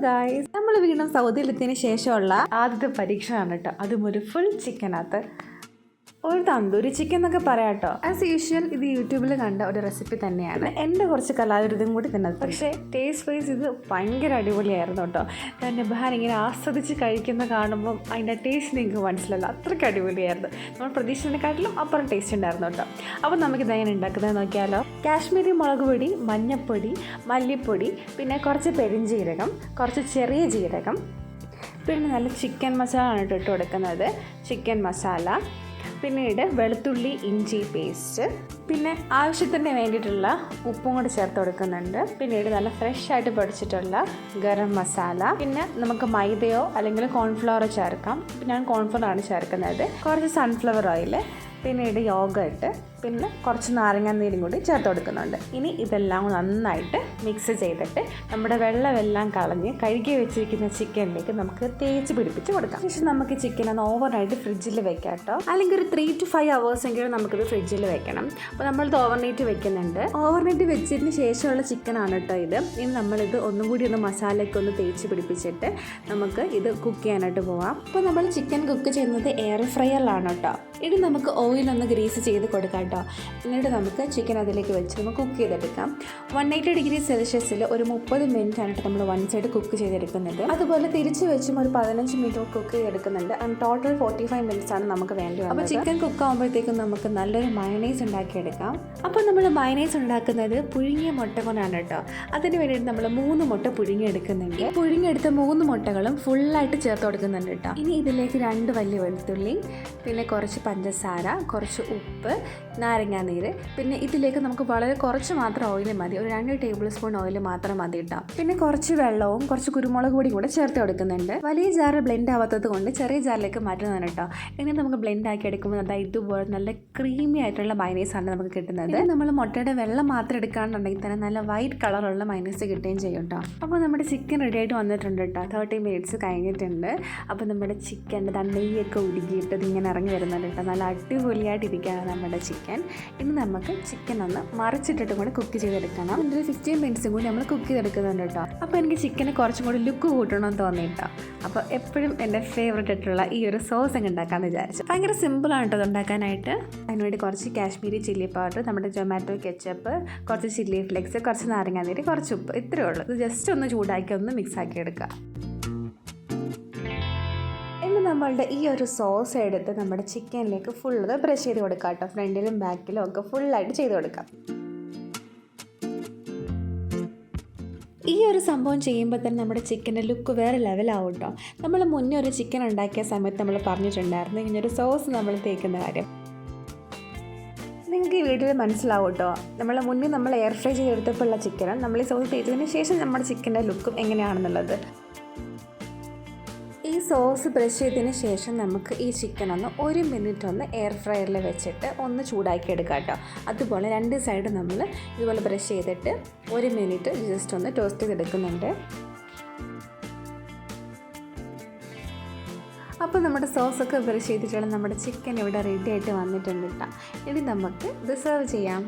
Guys, നമ്മൾ വീണ്ടും സൗദിയിലെത്തിയതിന് ശേഷമുള്ള ആദ്യത്തെ പരീക്ഷണമാണ് കേട്ടോ. അതും ഒരു ഫുൾ ചിക്കനകത്ത് ഒരു തന്തൂരി ചിക്കൻ എന്നൊക്കെ പറയാം കേട്ടോ. ആസ് യൂഷ്വൽ ഇത് യൂട്യൂബിൽ കണ്ട ഒരു റെസിപ്പി തന്നെയാണ്. എൻ്റെ കുറച്ച് കലാവിരുദ്ധം കൂടി തിന്നത്. പക്ഷേ ടേസ്റ്റ് വൈസ് ഇത് ഭയങ്കര അടിപൊളിയായിരുന്നു കേട്ടോ. ഞാൻ നബഹാൻ ഇങ്ങനെ ആസ്വദിച്ച് കഴിക്കുന്ന കാണുമ്പം അതിൻ്റെ ടേസ്റ്റ് നിങ്ങൾക്ക് മനസ്സിലല്ല, അത്രയ്ക്ക് അടിപൊളിയായിരുന്നു. നമ്മൾ പ്രതീക്ഷിച്ചതിനെക്കാട്ടിലും അപ്പുറം ടേസ്റ്റ് ഉണ്ടായിരുന്നു കേട്ടോ. അപ്പോൾ നമുക്കിത് എങ്ങനെ ഉണ്ടാക്കുന്നത് നോക്കിയാലോ. കാശ്മീരി മുളക് പൊടി, മഞ്ഞൾപ്പൊടി, മല്ലിപ്പൊടി, പിന്നെ കുറച്ച് പെരിഞ്ജീരകം, കുറച്ച് ചെറിയ ജീരകം, പിന്നെ നല്ല ചിക്കൻ മസാല ആണ് ഇട്ട് കൊടുക്കുന്നത്. ചിക്കൻ മസാല, പിന്നീട് വെളുത്തുള്ളി ഇഞ്ചി പേസ്റ്റ്, പിന്നെ ആവശ്യത്തിന് വേണ്ടിയിട്ടുള്ള ഉപ്പും കൂടി ചേർത്ത് കൊടുക്കുന്നുണ്ട്. പിന്നീട് നല്ല ഫ്രഷ് ആയിട്ട് പൊടിച്ചിട്ടുള്ള ഗരം മസാല, പിന്നെ നമുക്ക് മൈദയോ അല്ലെങ്കിൽ കോൺഫ്ലവറോ ചേർക്കാം. ഞാൻ കോൺഫ്ലവറാണ് ചേർക്കുന്നത്. കുറച്ച് സൺഫ്ലവർ ഓയിൽ, പിന്നീട് യോഗട്ട്, പിന്നെ കുറച്ച് നാരങ്ങാനീരും കൂടി ചേർത്ത് കൊടുക്കുന്നുണ്ട്. ഇനി ഇതെല്ലാം നന്നായിട്ട് മിക്സ് ചെയ്തിട്ട് നമ്മുടെ വെള്ളമെല്ലാം കളഞ്ഞ് കഴുകി വെച്ചിരിക്കുന്ന ചിക്കനിലേക്ക് നമുക്ക് തേച്ച് പിടിപ്പിച്ച് കൊടുക്കാം. ശേഷം നമുക്ക് ചിക്കൻ ഒന്ന് ഓവർനൈറ്റ് ഫ്രിഡ്ജിൽ വെക്കാം കേട്ടോ. അല്ലെങ്കിൽ ഒരു 3 to 5 hours എങ്കിലും നമുക്കിത് ഫ്രിഡ്ജിൽ വെക്കണം. അപ്പോൾ നമ്മളിത് ഓവർനൈറ്റ് വെക്കുന്നുണ്ട്. ഓവർനൈറ്റ് വെച്ചതിന് ശേഷമുള്ള ചിക്കനാണ് കേട്ടോ ഇത്. ഇനി നമ്മളിത് ഒന്നും കൂടി ഒന്ന് മസാലയൊക്കെ ഒന്ന് തേച്ച് പിടിപ്പിച്ചിട്ട് നമുക്ക് ഇത് കുക്ക് ചെയ്യാനായിട്ട് പോവാം. അപ്പോൾ നമ്മൾ ചിക്കൻ കുക്ക് ചെയ്യുന്നത് എയർ ഫ്രയറിലാണ് കേട്ടോ. ഇനി നമുക്ക് ഓയിലൊന്ന് ഗ്രീസ് ചെയ്ത് കൊടുക്കാം കേട്ടോ. എന്നിട്ട് നമുക്ക് ചിക്കൻ അതിലേക്ക് വെച്ച് നമുക്ക് കുക്ക് ചെയ്തെടുക്കാം. 180 degree Celsius ഒരു 30 മിനിറ്റ് ആണ് നമ്മൾ വൺ സൈഡ് കുക്ക് ചെയ്തെടുക്കുന്നത്. അതുപോലെ തിരിച്ച് വെച്ചും ഒരു 15 മിനിറ്റ് കുക്ക് ചെയ്തെടുക്കുന്നുണ്ട്. ആൻഡ് ടോട്ടൽ 45 മിനിറ്റ്സ് ആണ് നമുക്ക് വേണ്ടി വന്നത്. അപ്പോൾ ചിക്കൻ കുക്ക് ആകുമ്പോഴത്തേക്കും നമുക്ക് നല്ലൊരു മയണൈസ് ഉണ്ടാക്കിയെടുക്കാം. അപ്പോൾ നമ്മൾ മയണൈസ് ഉണ്ടാക്കുന്നത് പുഴുങ്ങിയ മുട്ട കൊണ്ടാണ് കേട്ടോ. അതിന് വേണ്ടിയിട്ട് നമ്മൾ 3 മുട്ട പുഴുങ്ങിയെടുക്കുന്നുണ്ട്. പുഴുങ്ങിയെടുത്ത 3 മുട്ടകളും ഫുള്ളായിട്ട് ചേർത്ത് കൊടുക്കുന്നുണ്ട് കേട്ടോ. ഇനി ഇതിലേക്ക് 2 വലിയ വെളുത്തുള്ളി, പിന്നെ കുറച്ച് പഞ്ചസാര, കുറച്ച് ഉപ്പ്, നാരങ്ങാനീര്, പിന്നെ ഇതിലേക്ക് നമുക്ക് വളരെ കുറച്ച് മാത്രം ഓയിൽ മതി. ഒരു 2 ടേബിൾ സ്പൂൺ ഓയിൽ മാത്രം മതി കേട്ടോ. പിന്നെ കുറച്ച് വെള്ളവും കുറച്ച് കുരുമുളക് പൊടിയും കൂടെ ചേർത്ത് കൊടുക്കുന്നുണ്ട്. വലിയ ജാറ് ബ്ലെൻഡ് ആവാത്തത് കൊണ്ട് ചെറിയ ജാറിലേക്ക് മാറ്റുന്നതാണ് കേട്ടോ. ഇനി നമുക്ക് ബ്ലെൻഡ് ആക്കി എടുക്കുമ്പോൾ അതായത് ഇതുപോലെ നല്ല ക്രീമി ആയിട്ടുള്ള മൈനൈസ് ആണ് നമുക്ക് കിട്ടുന്നത്. നമ്മൾ മുട്ടയുടെ വെള്ളം മാത്രം എടുക്കാന്നുണ്ടെങ്കിൽ തന്നെ നല്ല വൈറ്റ് കളറുള്ള മൈനൈസ് കിട്ടുകയും ചെയ്യും കേട്ടോ. അപ്പോൾ നമ്മുടെ ചിക്കൻ റെഡി ആയിട്ട് വന്നിട്ടുണ്ട് കേട്ടോ. 30 മിനിറ്റ്സ് കഴിഞ്ഞിട്ടുണ്ട്. അപ്പോൾ നമ്മുടെ ചിക്കൻ്റെ നെയ്യൊക്കെ ഉരുകിയിട്ട് ഇതിങ്ങനെ ഇറങ്ങി വരുന്നുണ്ട് കേട്ടോ. നല്ല അടിപൊളിയായിട്ട് ഇരിക്കുകയാണ് നമ്മുടെ ചിക്കൻ. ഇനി നമുക്ക് ചിക്കൻ ഒന്ന് മറിച്ചിട്ടിട്ടും കൂടെ കുക്ക് ചെയ്തെടുക്കണം. ഒരു 15 മിനിറ്റ്സും കൂടി നമ്മൾ കുക്ക് ചെയ്തെടുക്കുന്നുണ്ട് കേട്ടോ. അപ്പോൾ എനിക്ക് ചിക്കന് കുറച്ചും കൂടി ലുക്ക് കൂട്ടണമെന്ന് തോന്നി കേട്ടോ. അപ്പോൾ എപ്പോഴും എൻ്റെ ഫേവറേറ്റ് ആയിട്ടുള്ള ഈ ഒരു സോസ് അങ്ങ് ഉണ്ടാക്കാമെന്ന് വിചാരിച്ചു. ഭയങ്കര സിമ്പിളാണ് കേട്ടോ അത് ഉണ്ടാക്കാനായിട്ട്. അതിനുവേണ്ടി കുറച്ച് കാശ്മീരി ചില്ലി പൗഡർ, നമ്മുടെ ടൊമാറ്റോ കെച്ചപ്പ്, കുറച്ച് ചില്ലി ഫ്ലെക്സ്, കുറച്ച് നാരങ്ങാനീര്, കുറച്ച് ഉപ്പ്, ഇത്രയേ ഉള്ളൂ. ഇത് ജസ്റ്റ് ഒന്ന് ചൂടാക്കി ഒന്ന് മിക്സ് ആക്കി എടുക്കുക. നമ്മളുടെ ഈ ഒരു സോസ് എടുത്ത് നമ്മുടെ ചിക്കനിലേക്ക് ഫുള്ള് ബ്രഷ് ചെയ്ത് കൊടുക്കാം കേട്ടോ. ഫ്രണ്ടിലും ബാക്കിലും ഒക്കെ ഫുള്ളായിട്ട് ചെയ്ത് കൊടുക്കാം. ഈ ഒരു സംഭവം ചെയ്യുമ്പോൾ തന്നെ നമ്മുടെ ചിക്കൻ്റെ ലുക്ക് വേറെ ലെവലാവും കേട്ടോ. നമ്മൾ മുന്നേ ഒരു ചിക്കൻ ഉണ്ടാക്കിയ സമയത്ത് നമ്മൾ പറഞ്ഞിട്ടുണ്ടായിരുന്നു ഇങ്ങനൊരു സോസ് നമ്മൾ തേക്കുന്ന കാര്യം. നിങ്ങൾക്ക് ഈ വീഡിയോയിൽ മനസ്സിലാവും കേട്ടോ. നമ്മൾ എയർ ഫ്രൈ ചെയ്തെടുത്തപ്പോഴുള്ള ചിക്കനും നമ്മൾ ഈ സോസ് തേച്ചതിന് ശേഷം നമ്മുടെ ചിക്കൻ്റെ ലുക്കും എങ്ങനെയാണെന്നുള്ളത്. ഈ സോസ് ബ്രഷ് ചെയ്തതിന് ശേഷം നമുക്ക് ഈ ചിക്കൻ ഒന്ന് 1 മിനിറ്റ് ഒന്ന് എയർ ഫ്രയറിൽ വെച്ചിട്ട് ഒന്ന് ചൂടാക്കി എടുക്കാം കേട്ടോ. അതുപോലെ 2 സൈഡ് നമ്മൾ ഇതുപോലെ ബ്രഷ് ചെയ്തിട്ട് 1 മിനിറ്റ് ജസ്റ്റ് ഒന്ന് ടോസ്റ്റ് ചെയ്തെടുക്കുന്നുണ്ട്. അപ്പോൾ നമ്മുടെ സോസൊക്കെ ബ്രഷ് ചെയ്തിട്ടുള്ള നമ്മുടെ ചിക്കൻ ഇവിടെ റെഡി ആയിട്ട് വന്നിട്ടുണ്ട് കേട്ടോ. ഇനി നമുക്ക് ഇത് സെർവ് ചെയ്യാം.